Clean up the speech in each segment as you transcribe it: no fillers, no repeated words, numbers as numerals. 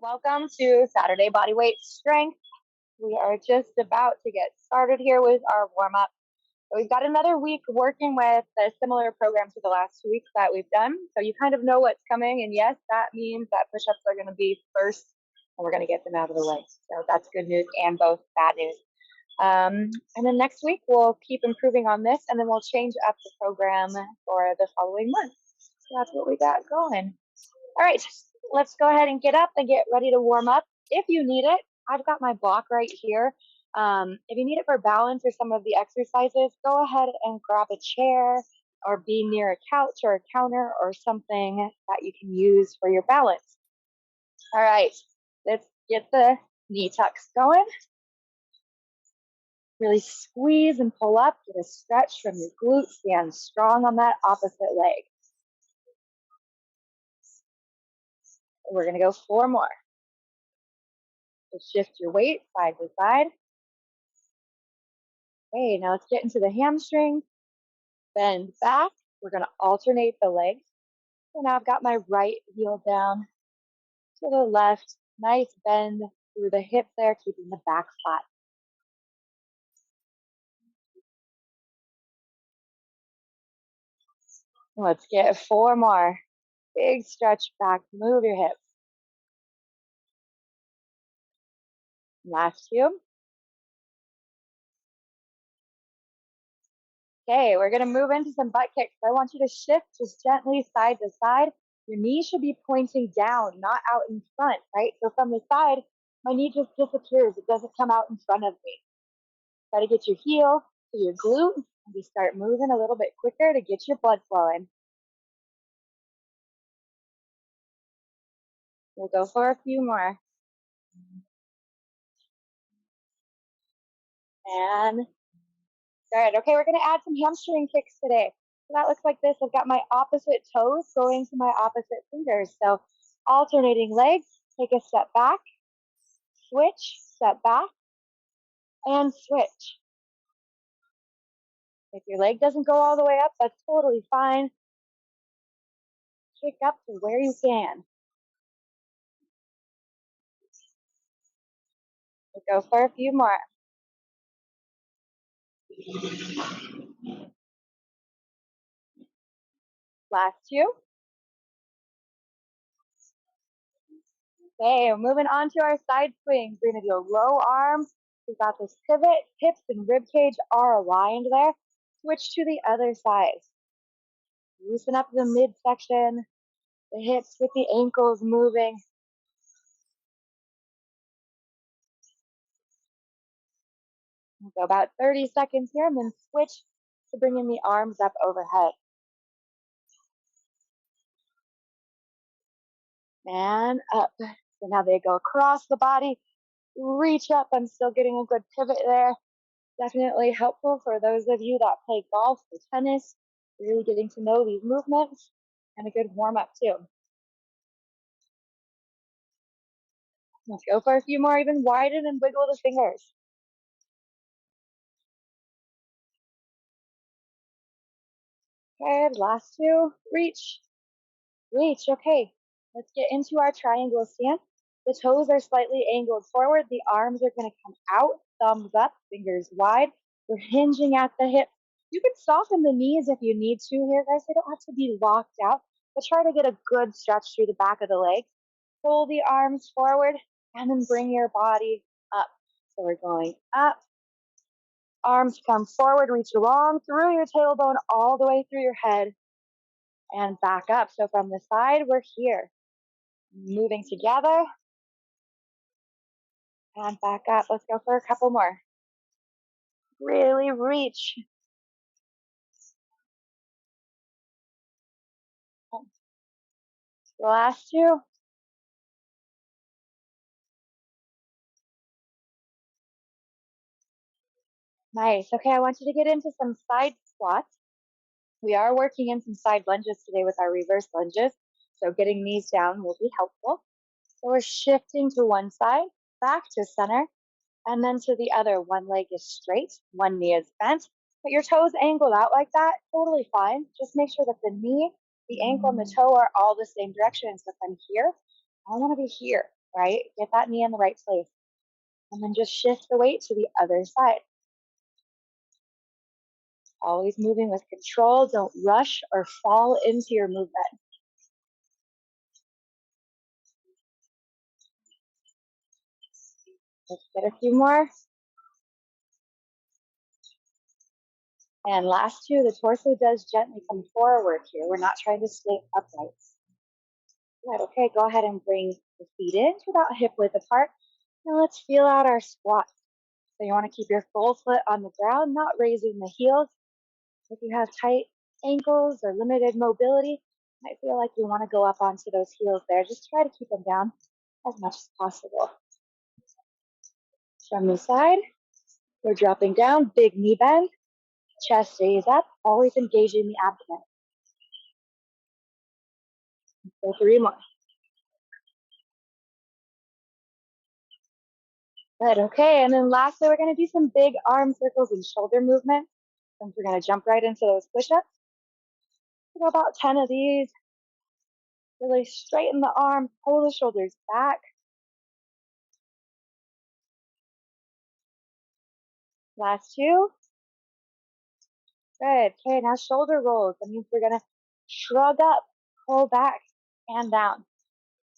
Welcome to Saturday Bodyweight Strength. We are just about to get started here with our warm up. So we've got another week working with a similar program to the last 2 weeks that we've done. So you kind of know what's coming. And yes, that means that push ups are going to be first and we're going to get them out of the way. So that's good news and both bad news. And then next week we'll keep improving on this and then we'll change up the program for the following month. So that's what we got going. All right, let's go ahead and get up and get ready to warm up. If you need it, I've got my block right here. If you need it for balance or some of the exercises, go ahead and grab a chair or be near a couch or a counter or something that you can use for your balance. All right, let's get the knee tucks going. Really squeeze and pull up, get a stretch from your glutes, stand strong on that opposite leg. We're gonna go 4 more. So shift your weight side to side. Okay, now let's get into the hamstring. Bend back. We're gonna alternate the legs. So now I've got my right heel down to the left. Nice bend through the hip there, keeping the back flat. Let's get 4 more. Big stretch back, move your hips. Last 2. Okay, we're gonna move into some butt kicks. I want you to shift just gently side to side. Your knee should be pointing down, not out in front, right? So from the side, my knee just disappears. It doesn't come out in front of me. Try to get your heel to your glute and just start moving a little bit quicker to get your blood flowing. We'll go for a few more. And good. Okay, we're gonna add some hamstring kicks today. So that looks like this. I've got my opposite toes going to my opposite fingers. So alternating legs, take a step back, switch, step back, and switch. If your leg doesn't go all the way up, that's totally fine. Kick up to where you can. We'll go for a few more. Last 2. Okay, we're moving on to our side swings. We're gonna do a low arm. We've got this pivot, hips and rib cage are aligned there. Switch to the other side. Loosen up the midsection, the hips with the ankles moving. We'll go about 30 seconds here and then switch to bringing the arms up overhead. And up. So now they go across the body, reach up. I'm still getting a good pivot there. Definitely helpful for those of you that play golf or tennis, really getting to know these movements, and a good warm up too. Let's go for a few more, even widen and wiggle the fingers. Good, last 2, reach, reach, okay. Let's get into our triangle stance. The toes are slightly angled forward, the arms are gonna come out, thumbs up, fingers wide. We're hinging at the hip. You can soften the knees if you need to here, guys. They don't have to be locked out, but try to get a good stretch through the back of the leg. Pull the arms forward and then bring your body up. So we're going up. Arms come forward, reach long through your tailbone all the way through your head and back up. So from the side, we're here. Moving together and back up. Let's go for a couple more. Really reach. The last 2. Nice. Okay, I want you to get into some side squats. We are working in some side lunges today with our reverse lunges. So getting knees down will be helpful. So we're shifting to one side, back to center, and then to the other. One leg is straight, one knee is bent. But your toes angled out like that, totally fine. Just make sure that the knee, the ankle, and the toe are all the same direction. So if I'm here, I want to be here. right? Get that knee in the right place. And then just shift the weight to the other side. Always moving with control. Don't rush or fall into your movement. Let's get a few more. And last two, the torso does gently come forward here. We're not trying to stay upright. Good, okay, go ahead and bring the feet in to about hip width apart. Now let's feel out our squat. So you want to keep your full foot on the ground, not raising the heels. If you have tight ankles or limited mobility, you might feel like you want to go up onto those heels there. Just try to keep them down as much as possible. From the side, we're dropping down, big knee bend, chest stays up, always engaging the abdomen. So 3 more. Good, okay, and then lastly, we're gonna do some big arm circles and shoulder movements. And we're gonna jump right into those push-ups. We'll do about 10 of these. Really straighten the arms, pull the shoulders back. Last 2. Good, okay, now shoulder rolls. That means we're gonna shrug up, pull back, and down.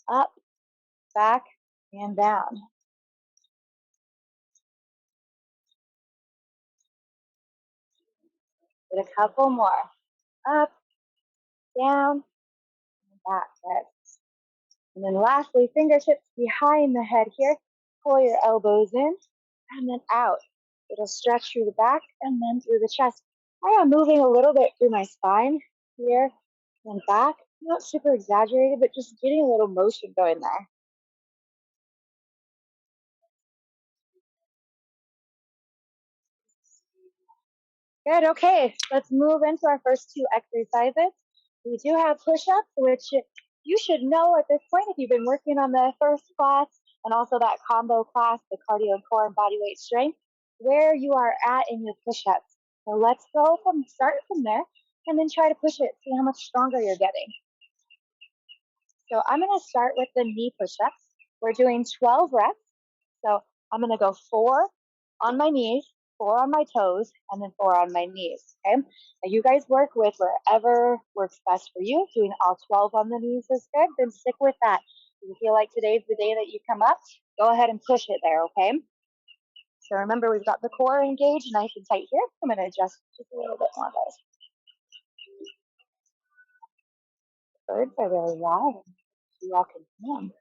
Up, back, and down. Get a couple more. Up, down, and back. Good. And then lastly, fingertips behind the head here. Pull your elbows in and then out. It'll stretch through the back and then through the chest. I am moving a little bit through my spine here and back. Not super exaggerated, but just getting a little motion going there. Good, okay, let's move into our first 2 exercises. We do have push-ups, which you should know at this point if you've been working on the first class and also that combo class, the cardio and core and body weight strength, where you are at in your push-ups. So let's start from there and then try to push it, see how much stronger you're getting. So I'm gonna start with the knee push-ups. We're doing 12 reps. So I'm gonna go 4 on my knees, 4 on my toes, and then 4 on my knees, okay? Now you guys work with wherever works best for you. Doing all 12 on the knees is good, then stick with that. If you feel like today's the day that you come up, go ahead and push it there, okay? So remember, we've got the core engaged nice and tight here. I'm gonna adjust just a little bit more, guys. Birds are really loud. You all can hear them.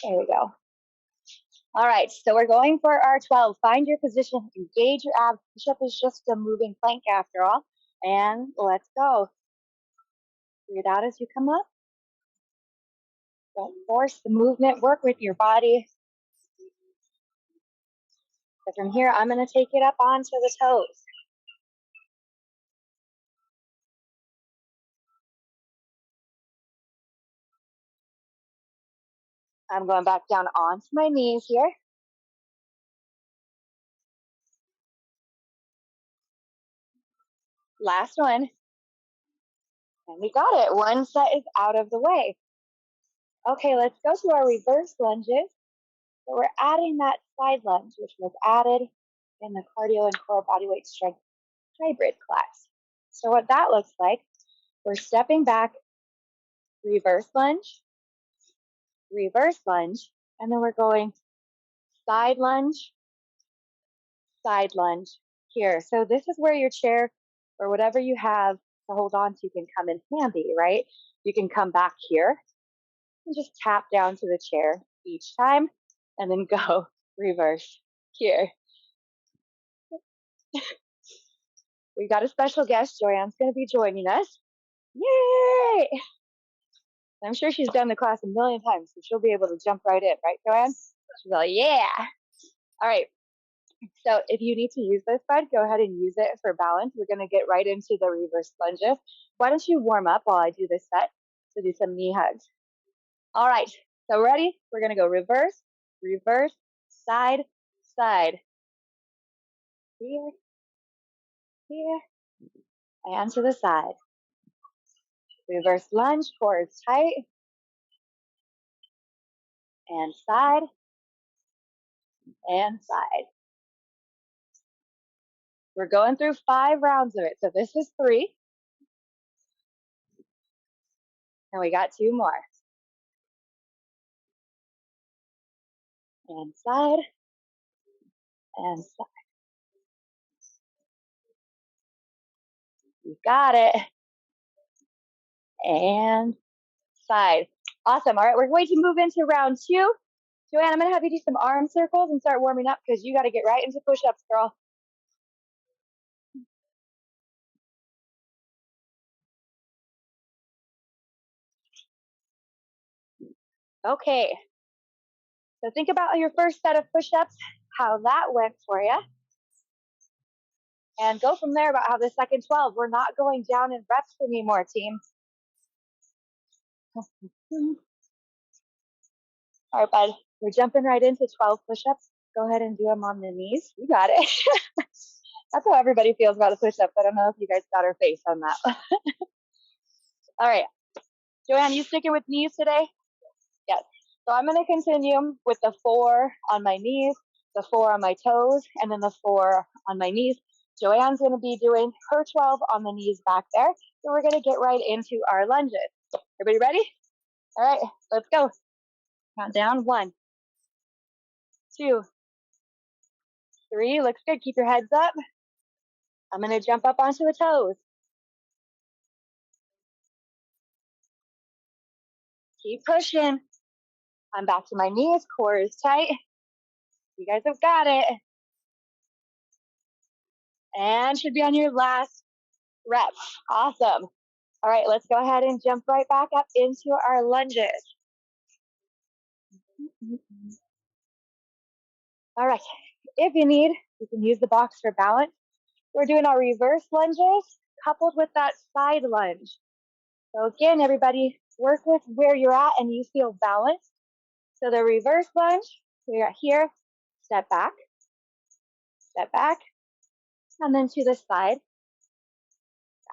There we go. All right, so we're going for our 12. Find your position, engage your abs. Push-up is just a moving plank after all. And let's go. Breathe out as you come up. Don't force the movement, work with your body. So from here, I'm gonna take it up onto the toes. I'm going back down onto my knees here. Last one. And we got it. One set is out of the way. Okay, let's go to our reverse lunges. So we're adding that side lunge, which was added in the cardio and core bodyweight strength hybrid class. So what that looks like, we're stepping back, reverse lunge, and then we're going side lunge here. So this is where your chair or whatever you have to hold on to can come in handy, right? You can come back here and just tap down to the chair each time and then go reverse here. We've got a special guest. Joanne's going to be joining us. Yay! I'm sure she's done the class a million times, so she'll be able to jump right in, right, Joanne? She's like, yeah. All right. So if you need to use this bud, go ahead and use it for balance. We're going to get right into the reverse lunges. Why don't you warm up while I do this set? So do some knee hugs. All right. So ready? We're going to go reverse, reverse, side, side. Here, here, and to the side. Reverse lunge, core is tight. and side, and side. We're going through 5 rounds of it. So this is 3. And we got 2 more. And side, and side. You got it. And side. Awesome. All right, we're going to move into round 2. Joanne, I'm going to have you do some arm circles and start warming up because you got to get right into push-ups, girl. Okay. So think about your first set of push-ups, how that went for you. And go from there about how the second 12, we're not going down in reps anymore, team. All right, bud. We're jumping right into 12 push-ups. Go ahead and do them on the knees. You got it. That's how everybody feels about a push-up. I don't know if you guys got our face on that. All right. Joanne, you sticking with knees today? Yes. So I'm going to continue with the 4 on my knees, the 4 on my toes, and then the 4 on my knees. Joanne's going to be doing her 12 on the knees back there. So we're going to get right into our lunges. Everybody ready? All right, let's go. Count down. 1, 2, 3. Looks good. Keep your heads up. I'm going to jump up onto the toes. Keep pushing. I'm back to my knees. Core is tight. You guys have got it. And should be on your last rep. Awesome. All right, let's go ahead and jump right back up into our lunges. All right, if you need, you can use the box for balance. We're doing our reverse lunges coupled with that side lunge. So again, everybody, work with where you're at and you feel balanced. So the reverse lunge, we're here, step back, and then to the side.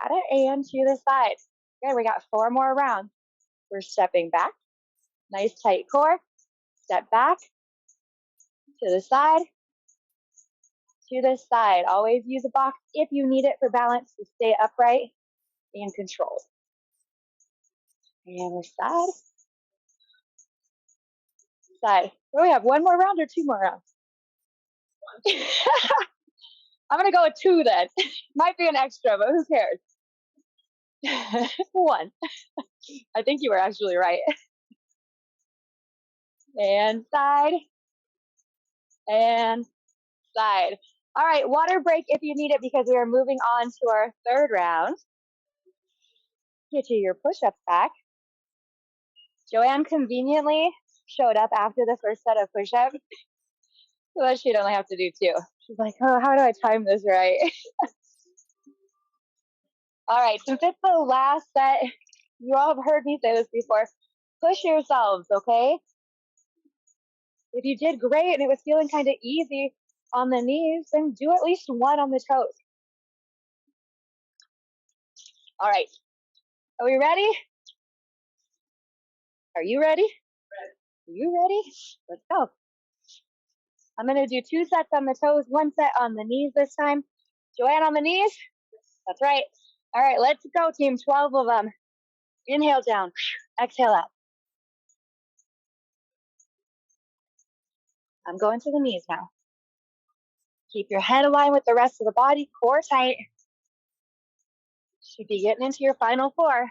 Got it, and to the side. Okay, we got 4 more rounds. We're stepping back, nice tight core, step back, to the side, to the side. Always use a box if you need it for balance to stay upright and controlled. And we're side, side. So we have 1 more round or 2 more rounds? I'm gonna go with 2 then. Might be an extra, but who cares? 1. I think you were actually right. And side, and side. All right, water break if you need it because we are moving on to our 3rd round. Get you your push-ups back. Joanne conveniently showed up after the first set of push-ups so that she'd only have to do 2. She's like, oh, how do I time this right? All right, since it's the last set, you all have heard me say this before, push yourselves, okay? If you did great and it was feeling kind of easy on the knees, then do at least 1 on the toes. All right, are we ready? Are you ready? Are you ready? Let's go. I'm going to do 2 sets on the toes, 1 set on the knees this time. Joanne on the knees? That's right. All right, let's go, team. 12 of them. Inhale down. Exhale out. I'm going to the knees now. Keep your head aligned with the rest of the body. Core tight. Should be getting into your final 4.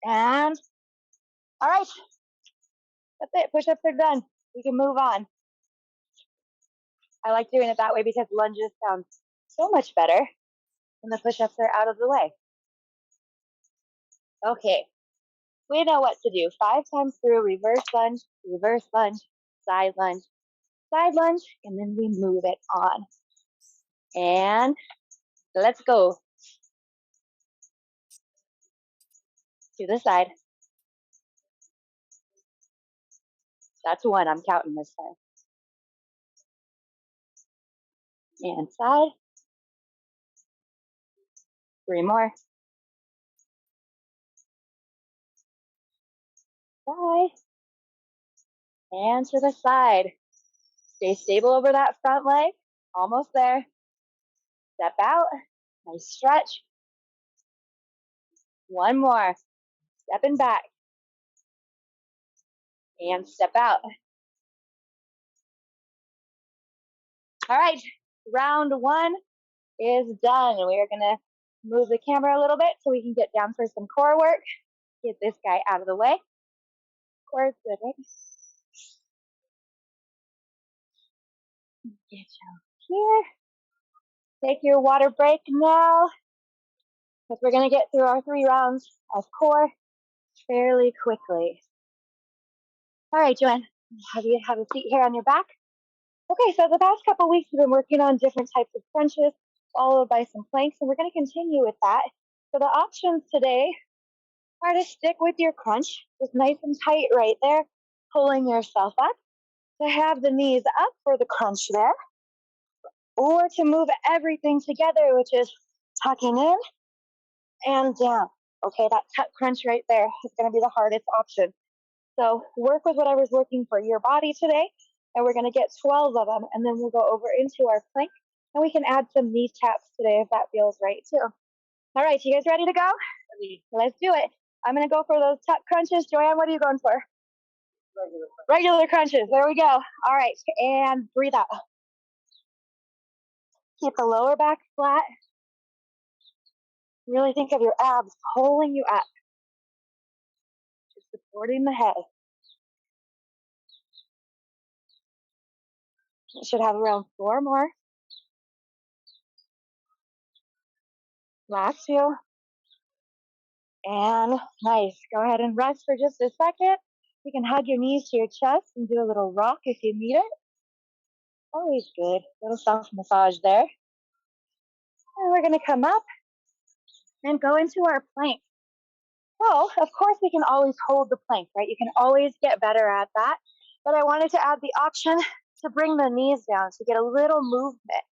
And all right. That's it. Push-ups are done. We can move on. I like doing it that way because lunges sound so much better when the push-ups are out of the way. Okay. We know what to do. 5 times through, reverse lunge, side lunge, and then we move it on. And let's go. To the side. That's 1. I'm counting this time. And side. 3 more. Bye. And to the side. Stay stable over that front leg. Almost there. Step out. Nice stretch. One more. Stepping back. And step out. All right. Round one is done. We are going to move the camera a little bit so we can get down for some core work. Get this guy out of the way. Core is good, right? Get down here. Take your water break now, because we're going to get through our 3 rounds of core fairly quickly. All right, Joanne, have a seat here on your back. Okay, so the past couple weeks we've been working on different types of crunches, followed by some planks, and we're going to continue with that. So the options today are to stick with your crunch, just nice and tight right there, pulling yourself up, to have the knees up for the crunch there, or to move everything together, which is tucking in and down. Okay, that tuck crunch right there is going to be the hardest option. So work with whatever's working for your body today, and we're going to get 12 of them, and then we'll go over into our plank, and we can add some knee taps today if that feels right too. All right, you guys ready to go? Let's do it. I'm going to go for those tuck crunches. Joanne, what are you going for? Regular crunches. There we go. All right, and breathe out. Keep the lower back flat. Really think of your abs pulling you up. Just supporting the head. You should have around 4 more. Last 2. And nice. Go ahead and rest for just a second. You can hug your knees to your chest and do a little rock if you need it. Always good. Little self massage there. And we're going to come up and go into our plank. So, of course, we can always hold the plank, right? You can always get better at that. But I wanted to add the option to bring the knees down to get a little movement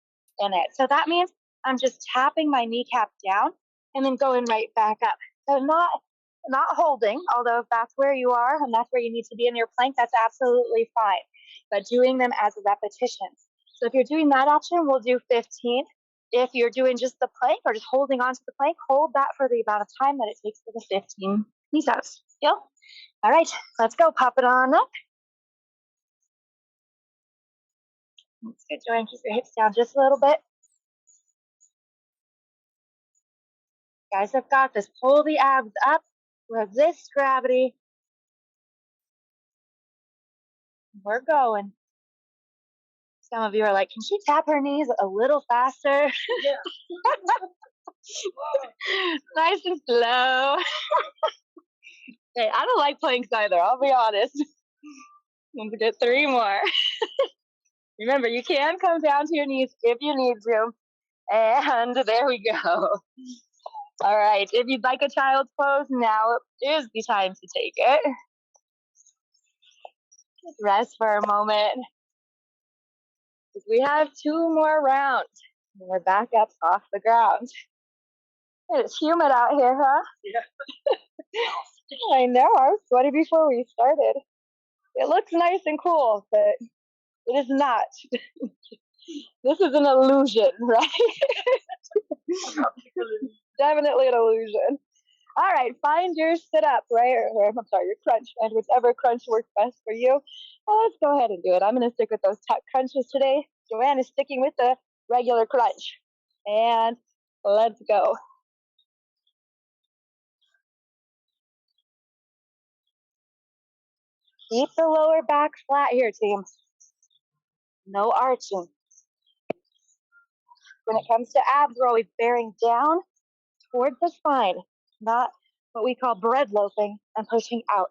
in it. So that means I'm just tapping my kneecap down and then going right back up. So not holding, although if that's where you are and that's where you need to be in your plank, that's absolutely fine. But doing them as repetitions. So if you're doing that option, we'll do 15. If you're doing just the plank or just holding onto the plank, hold that for the amount of time that it takes for the 15 knee taps. Deal? All right, let's go. Pop it on up. That's good, Joanne. Keep your hips down just a little bit. Guys have got this. Pull the abs up. Resist gravity. We're going. Some of you are like, can she tap her knees a little faster? Yeah. Nice and slow. Hey, I don't like planks either, I'll be honest. Let's get 3 more. Remember, you can come down to your knees if you need to. And there we go. All right, if you'd like a child's pose, now is the time to take it. Just rest for a moment. We have 2 more rounds. And we're back up off the ground. It's humid out here, huh? Yeah. I know, I was sweaty before we started. It looks nice and cool, but it is not. This is an illusion, right? Definitely an illusion. All right, find your sit up, right? Or I'm sorry, your crunch, and whichever crunch works best for you. Well, let's go ahead and do it. I'm going to stick with those tuck crunches today. Joanne is sticking with the regular crunch. And let's go. Keep the lower back flat here, team. No arching. When it comes to abs, we're always bearing down towards the spine, not what we call bread loafing and pushing out.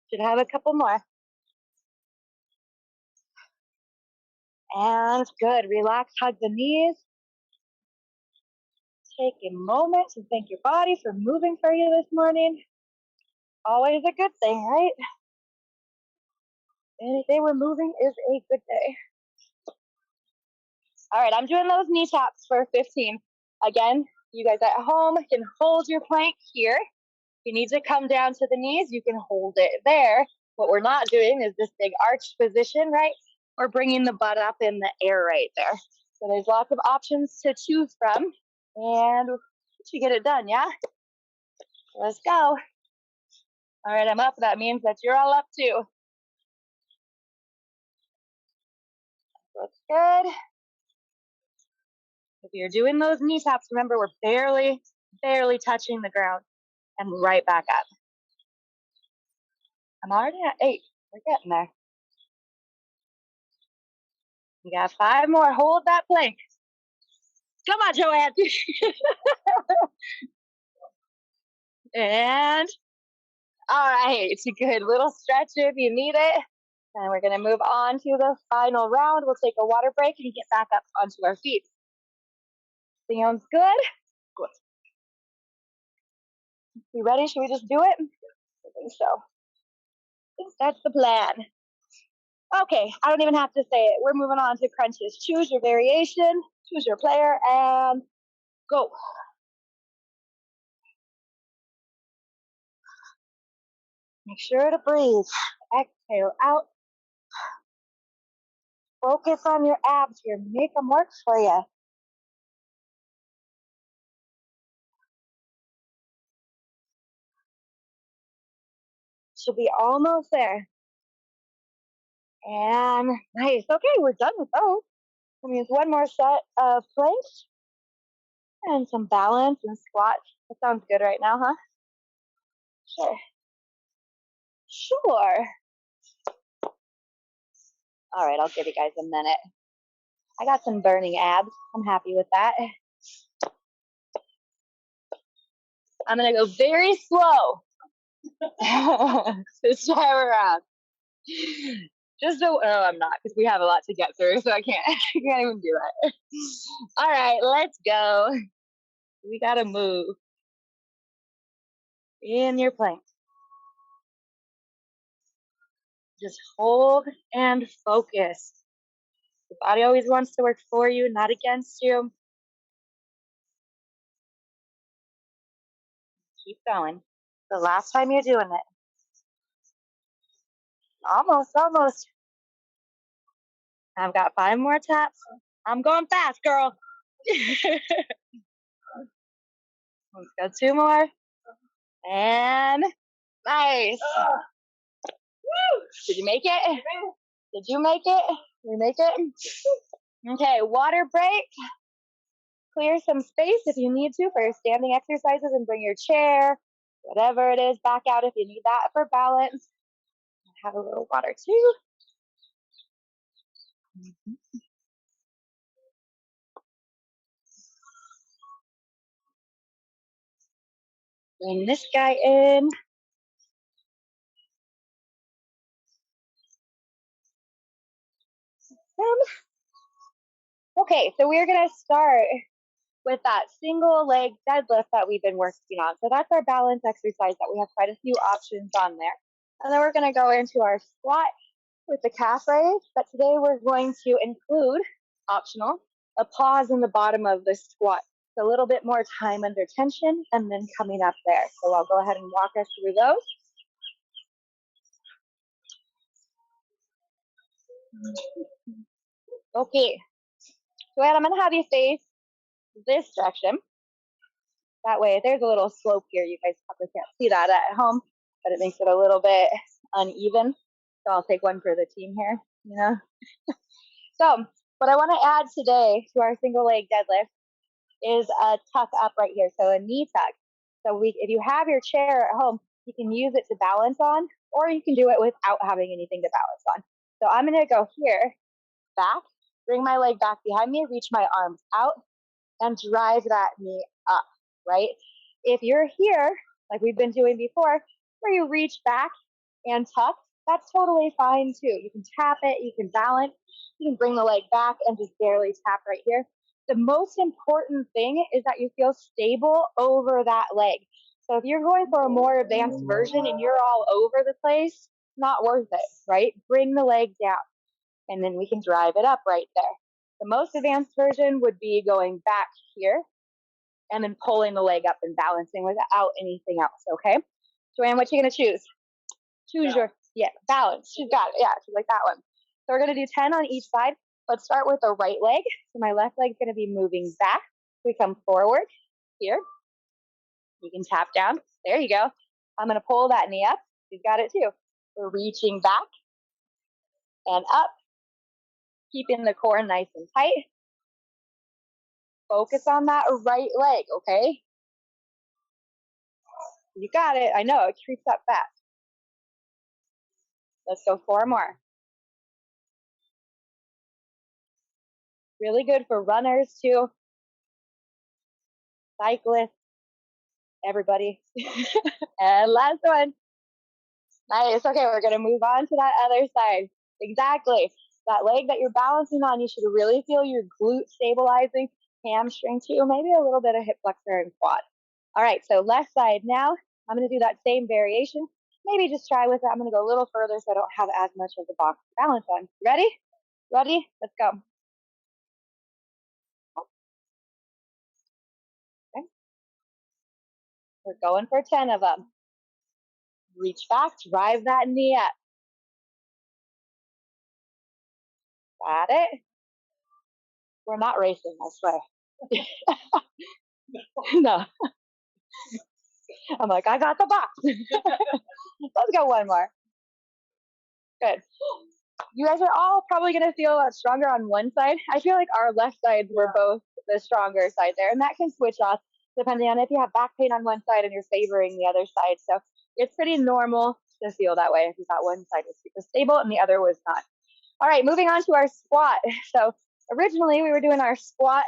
Should have a couple more. And good. Relax, hug the knees. Take a moment to thank your body for moving for you this morning. Always a good thing, right? Any day we're moving is a good day. All right, I'm doing those knee taps for 15. Again, you guys at home can hold your plank here. you need to come down to the knees, you can hold it there. What we're not doing is this big arch position, right? Or bringing the butt up in the air right there. So there's lots of options to choose from, and we should get it done, yeah? Let's go. All right, I'm up. That means that you're all up too. Looks good. If you're doing those knee taps, remember we're barely touching the ground, and right back up. I'm already at 8. We're getting there. You got 5 more. Hold that plank. Come on, Joanne. And all right, it's a good little stretch if you need it. And we're going to move on to the final round. We'll take a water break and get back up onto our feet. Sounds good? Good. You ready? Should we just do it? I think so. I think that's the plan. Okay, I don't even have to say it. We're moving on to crunches. Choose your variation, choose your player, and go. Make sure to breathe. Exhale out. Focus on your abs here. Make them work for you. Should be almost there. And nice. Okay, we're done with those. That means one more set of planks and some balance and squats. That sounds good right now, huh? Sure. Sure. All right, I'll give you guys a minute. I got some burning abs. I'm happy with that. I'm going to go very slow this time around. Just so, oh, I'm not, because we have a lot to get through, so I can't even do it. All right, let's go. We got to move in your plank. Just hold and focus. Your body always wants to work for you, not against you. Keep going. The last time you're doing it. Almost. I've got 5 more taps. I'm going fast, girl. Let's go 2 more. And nice. Did you make it? Did you make it? We make it? Okay, water break. Clear some space if you need to for your standing exercises and bring your chair, whatever it is, back out if you need that for balance. Have a little water too. Bring this guy in. Okay, so we're going to start with that single leg deadlift that we've been working on. So that's our balance exercise that we have quite a few options on there. And then we're going to go into our squat with the calf raise. But today we're going to include, optional, a pause in the bottom of the squat. So a little bit more time under tension and then coming up there. So I'll go ahead and walk us through those. Okay, so I'm going to have you face this direction. That way, there's a little slope here. You guys probably can't see that at home, but it makes it a little bit uneven. So I'll take one for the team here, you know. So what I want to add today to our single leg deadlift is a tuck up right here. So a knee tuck. So if you have your chair at home, you can use it to balance on, or you can do it without having anything to balance on. So I'm going to go here, back, bring my leg back behind me, reach my arms out, and drive that knee up, right? If you're here, like we've been doing before, where you reach back and tuck, that's totally fine too. You can tap it, you can balance, you can bring the leg back and just barely tap right here. The most important thing is that you feel stable over that leg. So if you're going for a more advanced version and you're all over the place, not worth it, right? Bring the leg down and then we can drive it up right there. The most advanced version would be going back here and then pulling the leg up and balancing without anything else, okay? Joanne, what you gonna choose? Choose your, yeah, balance. She's got it, yeah, she's like that one. So we're gonna do 10 on each side. Let's start with the right leg. So my left leg's gonna be moving back. We come forward here. You can tap down, there you go. I'm gonna pull that knee up. She's got it too. We're reaching back and up, keeping the core nice and tight. Focus on that right leg, okay? You got it. I know, it creeps up fast. Let's go 4 more. Really good for runners too, cyclists, everybody. And last one. Nice. Okay, we're gonna move on to that other side. Exactly. That leg that you're balancing on, you should really feel your glute stabilizing, hamstring too, maybe a little bit of hip flexor and quad. All right, so left side now. I'm gonna do that same variation. Maybe just try with it. I'm gonna go a little further so I don't have as much of the box to balance on. Ready? Ready? Let's go. Okay. We're going for 10 of them. Reach back, drive that knee up. Got it? We're not racing, I swear. No. I'm like, I got the box. Let's go one more. Good. You guys are all probably going to feel a lot stronger on one side. I feel like our left sides were both the stronger side there, and that can switch off depending on if you have back pain on one side and you're favoring the other side. So it's pretty normal to feel that way if you thought one side was super stable and the other was not. All right, moving on to our squat. So originally we were doing our squat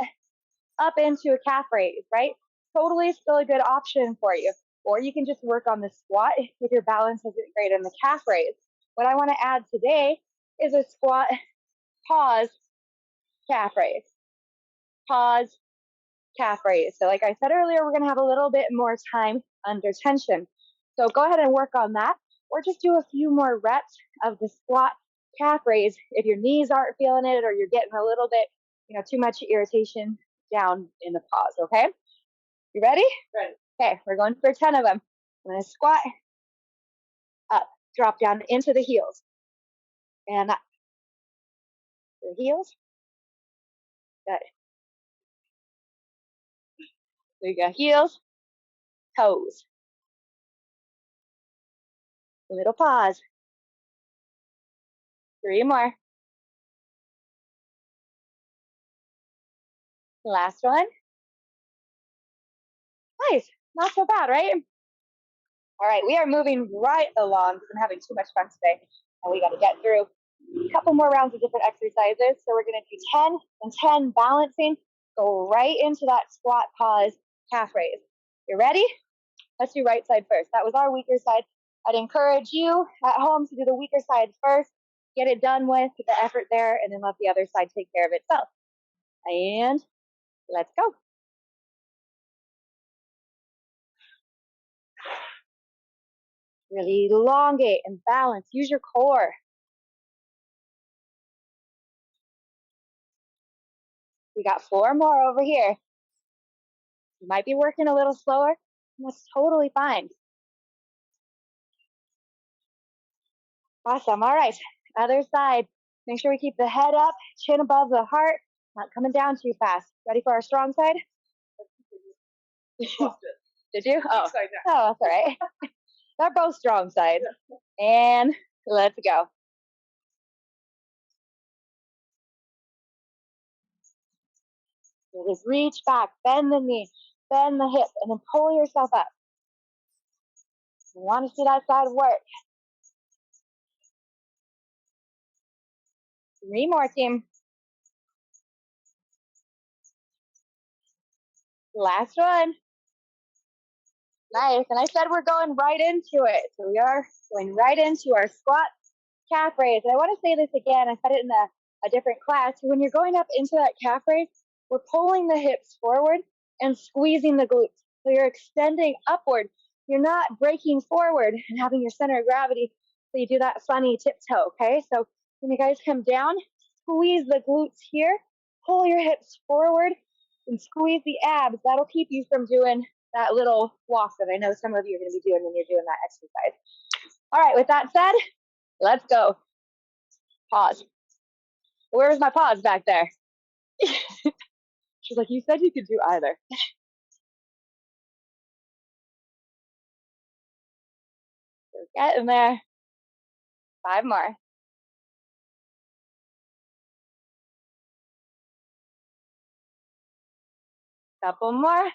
up into a calf raise, right? Totally still a good option for you. Or you can just work on the squat if your balance isn't great in the calf raise. What I want to add today is a squat, pause, calf raise. Pause, calf raise. So like I said earlier, we're going to have a little bit more time under tension. So go ahead and work on that, or just do a few more reps of the squat, calf raise if your knees aren't feeling it or you're getting a little bit, too much irritation down in the pause, okay? You ready? Ready. Okay, we're going for 10 of them. I'm going to squat, up, drop down into the heels, and up. The heels. Good. So you got heels, toes. Little pause. 3 more. Last one. Nice. Not so bad, right? All right, we are moving right along. I'm having too much fun today, and we got to get through a couple more rounds of different exercises. So we're going to do 10 and 10 balancing. Go right into that squat, pause, calf raise. You ready? Let's do right side first. That was our weaker side. I'd encourage you at home to do the weaker side first. Get it done with, put the effort there, and then let the other side take care of itself. And let's go. Really elongate and balance. Use your core. We got 4 more over here. You might be working a little slower, and that's totally fine. Awesome. All right. Other side. Make sure we keep the head up, chin above the heart, not coming down too fast. Ready for our strong side? Did you? Oh, that's all right. They're both strong sides. And let's go. So just reach back, bend the knee, bend the hip, and then pull yourself up. You want to see that side work. 3 more, team. Last one. Nice. And I said we're going right into it. So we are going right into our squat, calf raise. And I want to say this again. I said it in a different class. When you're going up into that calf raise, we're pulling the hips forward and squeezing the glutes. So you're extending upward. You're not breaking forward and having your center of gravity. So you do that funny tiptoe, okay? So when you guys come down, squeeze the glutes here, pull your hips forward, And squeeze the abs. That'll keep you from doing that little walk that I know some of you are going to be doing when you're doing that exercise. All right, with that said, let's go. Pause. Where's my pause back there? She's like, you said you could do either. We're getting there. 5 more. Couple more.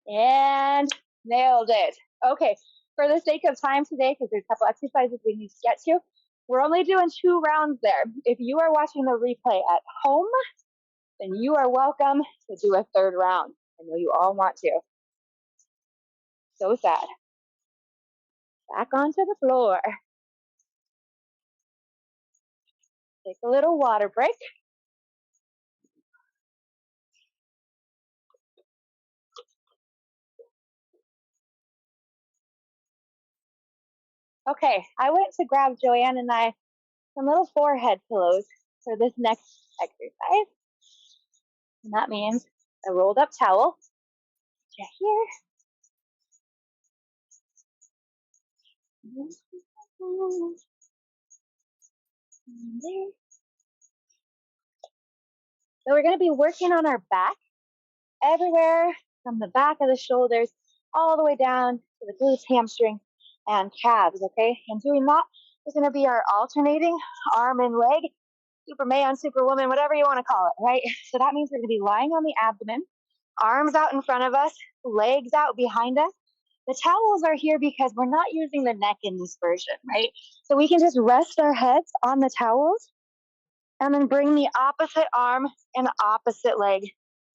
And nailed it. Okay, for the sake of time today, because there's a couple exercises we need to get to, we're only doing 2 rounds there. If you are watching the replay at home, then you are welcome to do a 3rd round. I know you all want to. So sad. Back onto the floor. Take a little water break. Okay, I went to grab Joanne and I some little forehead pillows for this next exercise. And that means a rolled up towel. Right here. So we're going to be working on our back everywhere from the back of the shoulders all the way down to the glutes, hamstrings, and calves, okay? And doing that is going to be our alternating arm and leg, Superman, Superwoman, whatever you want to call it, right? So that means we're going to be lying on the abdomen, arms out in front of us, legs out behind us. The towels are here because we're not using the neck in this version, right? So we can just rest our heads on the towels and then bring the opposite arm and opposite leg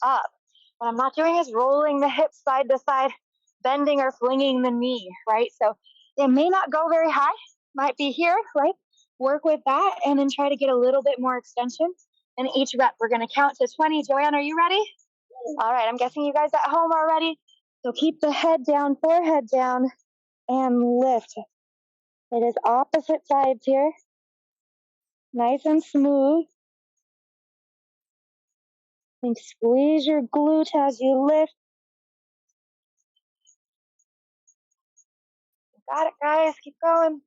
up. What I'm not doing is rolling the hips side to side, bending or flinging the knee, right? So it may not go very high, might be here, right? Work with that and then try to get a little bit more extension. And each rep, we're going to count to 20. Joanne, are you ready? All right, I'm guessing you guys at home are ready. So keep the head down, forehead down, and lift. It is opposite sides here. Nice and smooth. And squeeze your glute as you lift. Got it, guys. Keep going.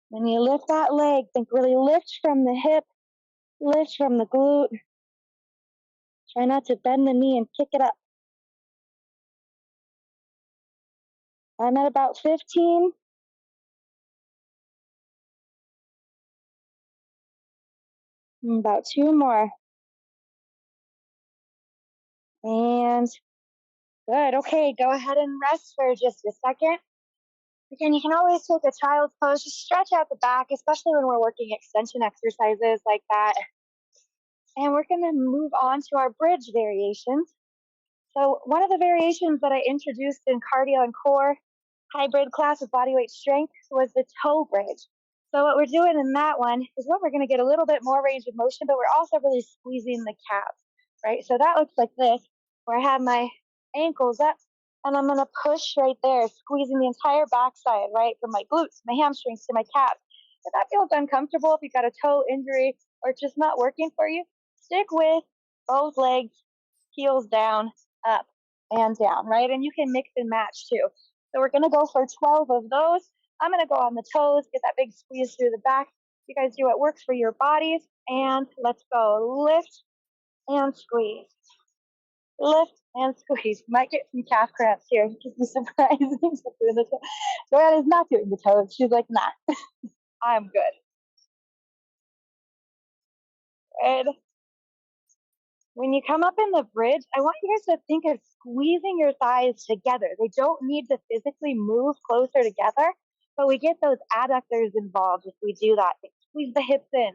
When you lift that leg, think really lift from the hip, lift from the glute. Try not to bend the knee and kick it up. I'm at about 15. And about 2 more. And good. Okay, go ahead and rest for just a second. Again, you can always take a child's pose. Just stretch out the back, especially when we're working extension exercises like that. And we're going to move on to our bridge variations. So one of the variations that I introduced in cardio and core hybrid class with bodyweight strength was the toe bridge. So what we're doing in that one is what we're going to get a little bit more range of motion, but we're also really squeezing the calves, right? So that looks like this, where I have my ankles up and I'm going to push right there, squeezing the entire backside, right? From my glutes, my hamstrings to my calves. If that feels uncomfortable, if you've got a toe injury or it's just not working for you, stick with both legs, heels down, up and down, right? And you can mix and match too. So we're going to go for 12 of those. I'm going to go on the toes, get that big squeeze through the back. You guys do what works for your bodies. And let's go. Lift and squeeze. Lift and squeeze. Might get some calf cramps here. Just be surprising. Joanne is not doing the toes. She's like, nah, I'm good. Good. When you come up in the bridge, I want you guys to think of squeezing your thighs together. They don't need to physically move closer together, but we get those adductors involved if we do that. Squeeze the hips in.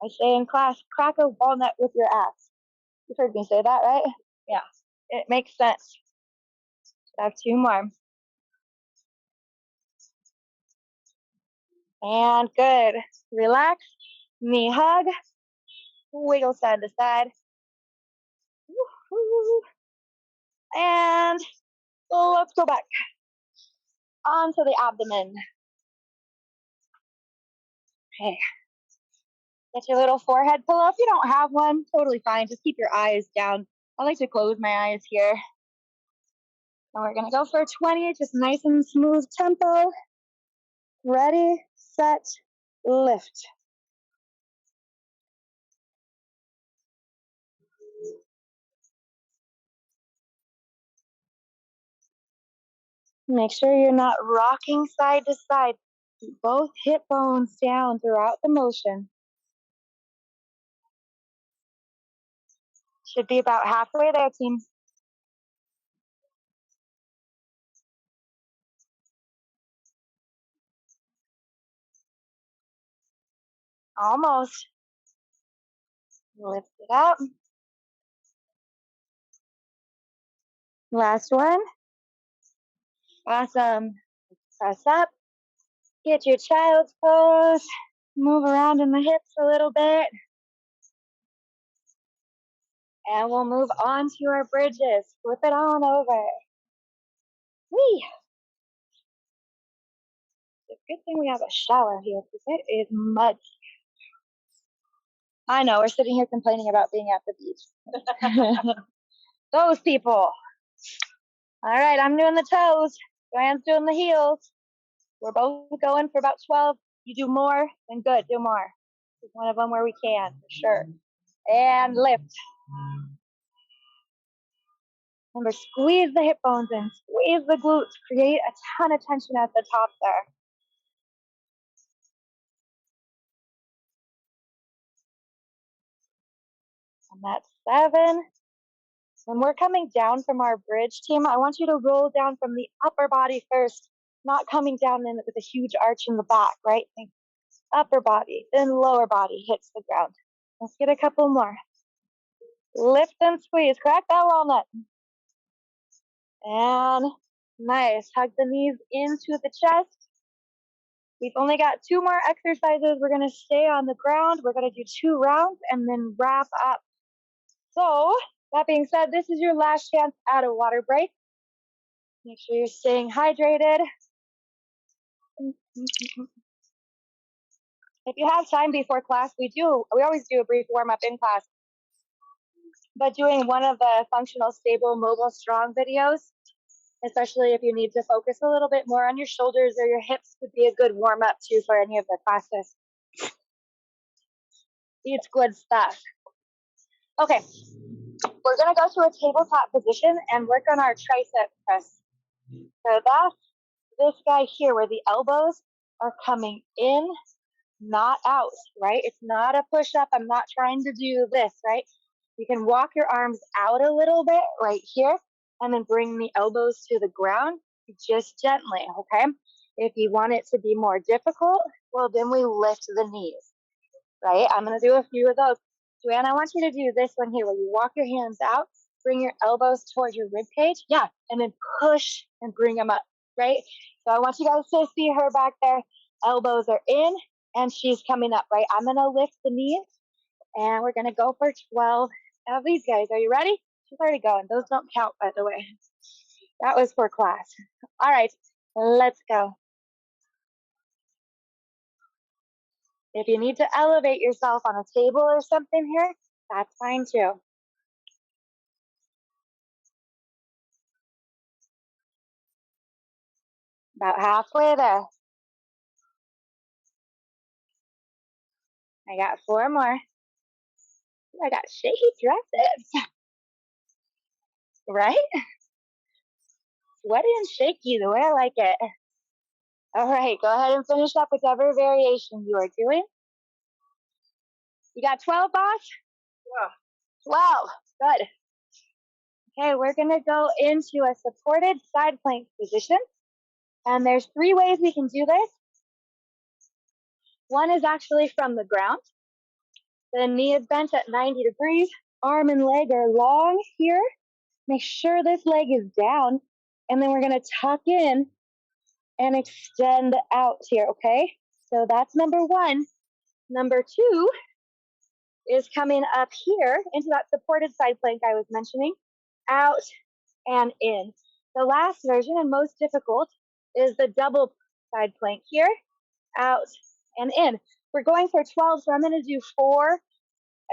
I say in class, crack a walnut with your ass. You've heard me say that, right? Yeah, it makes sense. I have 2 more. And good. Relax. Knee hug. Wiggle side to side. Woo-hoo. And let's go back onto the abdomen. Okay. Get your little forehead pillow. If you don't have one, totally fine. Just keep your eyes down. I like to close my eyes here. And we're gonna go for 20, just nice and smooth tempo. Ready, set, lift. Make sure you're not rocking side to side. Keep both hip bones down throughout the motion. Should be about halfway there, team. Almost. Lift it up. Last one. Awesome. Press up. Get your child's pose. Move around in the hips a little bit. And we'll move on to our bridges. Flip it on over. Whee! It's a good thing we have a shower here because it is mud. I know, we're sitting here complaining about being at the beach. Those people. All right, I'm doing the toes. Joanne's doing the heels. We're both going for about 12. You do more, then good, do more. It's one of them where we can, for sure. And lift. Remember, squeeze the hip bones in, squeeze the glutes, create a ton of tension at the top there. And that's 7. When we're coming down from our bridge, team, I want you to roll down from the upper body first, not coming down in with a huge arch in the back, right? Think upper body, then lower body hits the ground. Let's get a couple more. Lift and squeeze, crack that walnut. And nice, hug the knees into the chest. We've only got 2 more exercises. We're gonna stay on the ground. We're gonna do 2 rounds and then wrap up. So, that being said, this is your last chance at a water break. Make sure you're staying hydrated. If you have time before class, we always do a brief warm up in class. But doing one of the functional, stable, mobile, strong videos, especially if you need to focus a little bit more on your shoulders or your hips, would be a good warm up too for any of the classes. It's good stuff. Okay, we're gonna go to a tabletop position and work on our tricep press. So that's this guy here where the elbows are coming in, not out, right? It's not a push up. I'm not trying to do this, right? You can walk your arms out a little bit right here and then bring the elbows to the ground just gently, okay? If you want it to be more difficult, well, then we lift the knees, right? I'm going to do a few of those. Joanne, I want you to do this one here where you walk your hands out, bring your elbows towards your rib cage, yeah, and then push and bring them up, right? So I want you guys to see her back there. Elbows are in and she's coming up, right? I'm going to lift the knees and we're going to go for 12 of these guys. Are you ready? She's already going. Those don't count, by the way. That was for class. All right, let's go. If you need to elevate yourself on a table or something here, that's fine too. About halfway there. I got 4 more. I got shaky dresses. Right? Sweaty and shaky, the way I like it. All right, go ahead and finish up whichever variation you are doing. You got 12, boss? Yeah. 12. Good. Okay, we're going to go into a supported side plank position. And there's 3 ways we can do this. One is actually from the ground. The knee is bent at 90 degrees. Arm and leg are long here. Make sure this leg is down. And then we're going to tuck in and extend out here, okay? So that's number 1. Number 2 is coming up here into that supported side plank I was mentioning, out and in. The last version and most difficult is the double side plank here, out and in. We're going for 12, so I'm going to do 4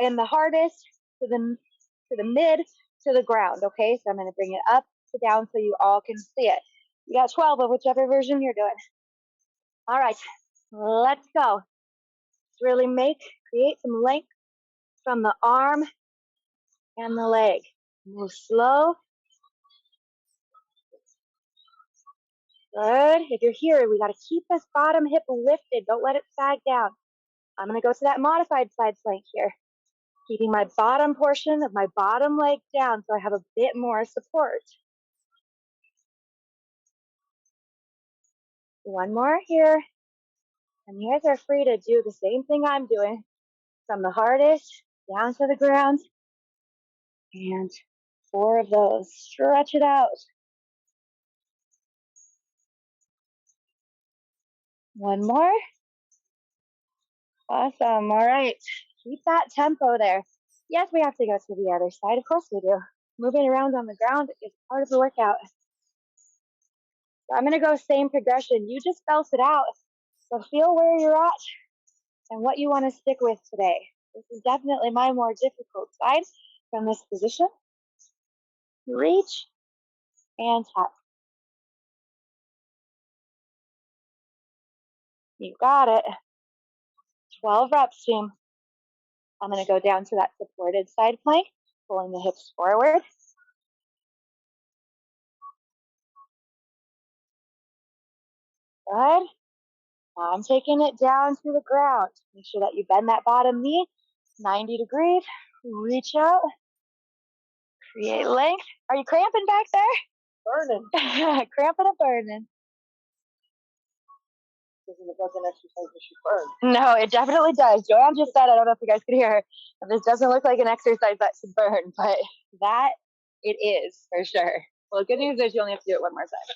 in the hardest to the mid to the ground, okay? So I'm going to bring it up to down so you all can see it. You got 12 of whichever version you're doing. All right, let's go. Let's really create some length from the arm and the leg. Move slow. Good. If you're here, we got to keep this bottom hip lifted. Don't let it sag down. I'm going to go to that modified side plank here. Keeping my bottom portion of my bottom leg down so I have a bit more support. One more here. And you guys are free to do the same thing I'm doing. From the hardest down to the ground. And 4 of those. Stretch it out. One more. Awesome. All right. Keep that tempo there. Yes, we have to go to the other side. Of course we do. Moving around on the ground is part of the workout. So I'm going to go same progression. You just felt it out. So feel where you're at and what you want to stick with today. This is definitely my more difficult side from this position. Reach and tap. You got it. 12 reps, team. I'm going to go down to that supported side plank, pulling the hips forward. Good. Now I'm taking it down to the ground. Make sure that you bend that bottom knee 90 degrees. Reach out. Create length. Are you cramping back there? Burning. Cramping and burning. This is a fucking exercise that she burn. No, it definitely does. Joanne just said, I don't know if you guys could hear her, this doesn't look like an exercise that should burn, but that it is for sure. Well, the good news is you only have to do it one more time.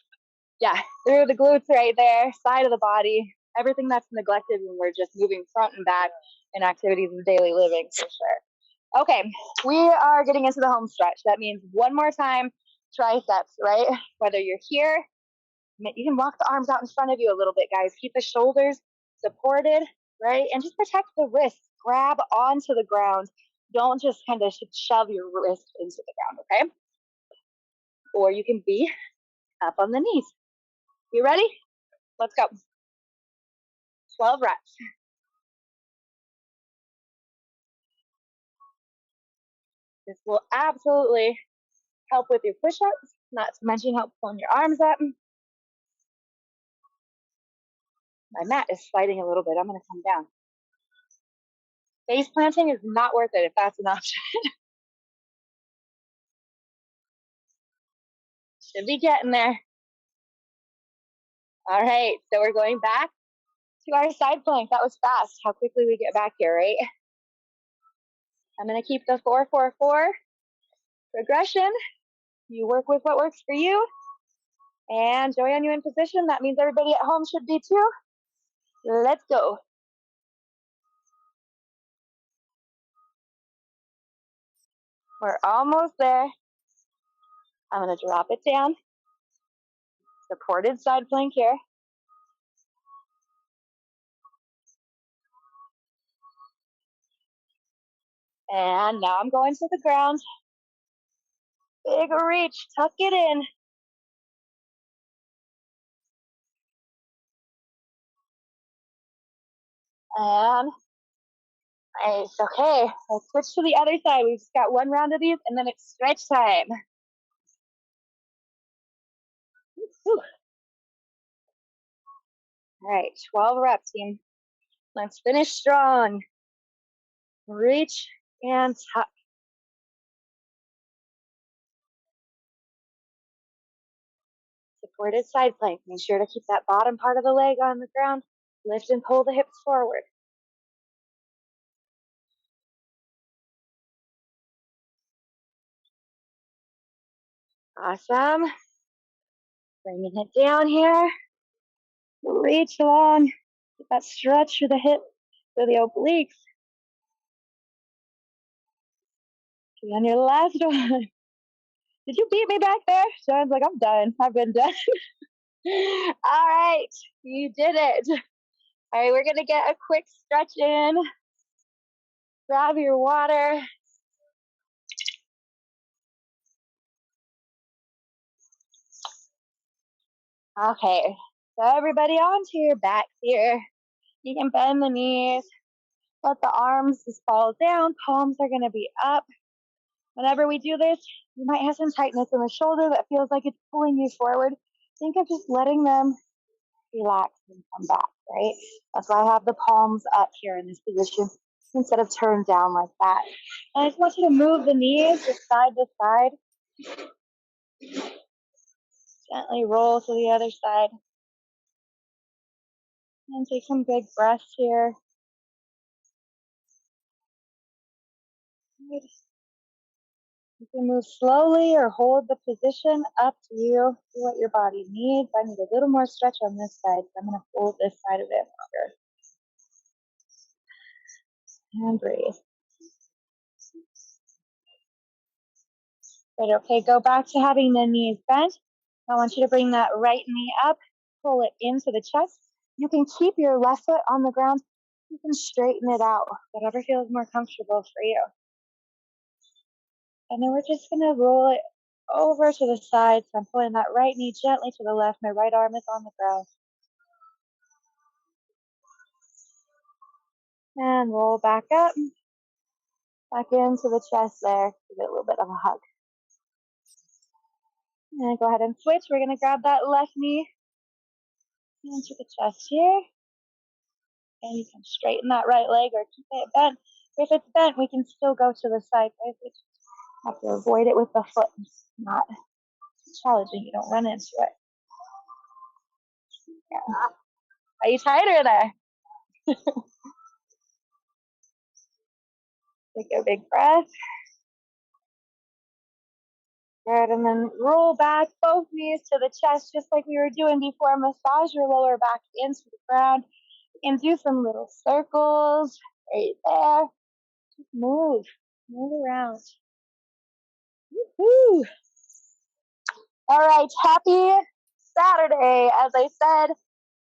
Yeah, through the glutes right there, side of the body, everything that's neglected when we're just moving front and back in activities of daily living for sure. Okay, we are getting into the home stretch. That means one more time, triceps, right? Whether you're here, you can walk the arms out in front of you a little bit, guys. Keep the shoulders supported, right? And just protect the wrists. Grab onto the ground. Don't just kind of shove your wrist into the ground, okay? Or you can be up on the knees. You ready? Let's go. 12 reps. This will absolutely help with your push-ups, not to mention help pulling your arms up. My mat is sliding a little bit. I'm going to come down. Face planting is not worth it if that's an option. Should be getting there. All right, so we're going back to our side plank. That was fast, how quickly we get back here, right? I'm going to keep the 4-4-4 progression. You work with what works for you. And Joanne, you in position. That means everybody at home should be too. Let's go. We're almost there. I'm going to drop it down. Supported side plank here. And now I'm going to the ground. Big reach, tuck it in. And nice, okay, let's switch to the other side. We've just got one round of these and then it's stretch time. Whew. All right, 12 reps, team. Let's finish strong. Reach and tuck. Supported side plank. Make sure to keep that bottom part of the leg on the ground. Lift and pull the hips forward. Awesome. Bringing it down here. Reach along. Get that stretch through the hip, through the obliques. Okay, on your last one. Did you beat me back there? Sean's like, I'm done. I've been done. All right. You did it. All right, we're gonna get a quick stretch in. Grab your water. Okay, so everybody onto your backs here. You can bend the knees. Let the arms just fall down. Palms are gonna be up. Whenever we do this, you might have some tightness in the shoulder that feels like it's pulling you forward. Think of just letting them relax and come back, right? That's why I have the palms up here in this position instead of turned down like that. And I just want you to move the knees just side to side. Gently roll to the other side. And take some big breaths here. Good. You can move slowly or hold the position, up to you. Do what your body needs. I need a little more stretch on this side, so I'm going to hold this side of it longer. And breathe. Good, okay, go back to having the knees bent. I want you to bring that right knee up, pull it into the chest. You can keep your left foot on the ground. You can straighten it out, whatever feels more comfortable for you. And then we're just gonna roll it over to the side. So I'm pulling that right knee gently to the left. My right arm is on the ground. And roll back up, back into the chest there. Give it a little bit of a hug. And go ahead and switch. We're gonna grab that left knee into the chest here. And you can straighten that right leg or keep it bent. If it's bent, we can still go to the side. Guys, we just have to avoid it with the foot. It's not challenging. You don't run into it. Yeah. Are you tighter there? Take a big breath. Good, and then roll back both knees to the chest, just like we were doing before. Massage your lower back into the ground and do some little circles right there. Just move around. Woo-hoo. All right, happy Saturday, as I said,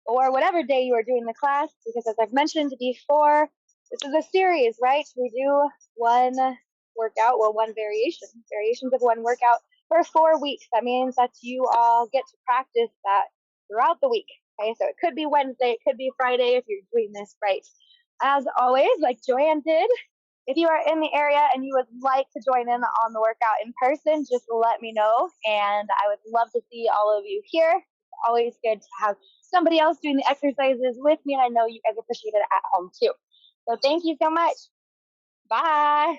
or whatever day you are doing the class, because as I've mentioned before, this is a series, right? We do one workout, well, variations of one workout for 4 weeks. That means that you all get to practice that throughout the week. Okay, so it could be Wednesday, it could be Friday if you're doing this right. As always, like Joanne did, if you are in the area and you would like to join in on the workout in person, just let me know, and I would love to see all of you here. It's always good to have somebody else doing the exercises with me, and I know you guys appreciate it at home too. So thank you so much. Bye.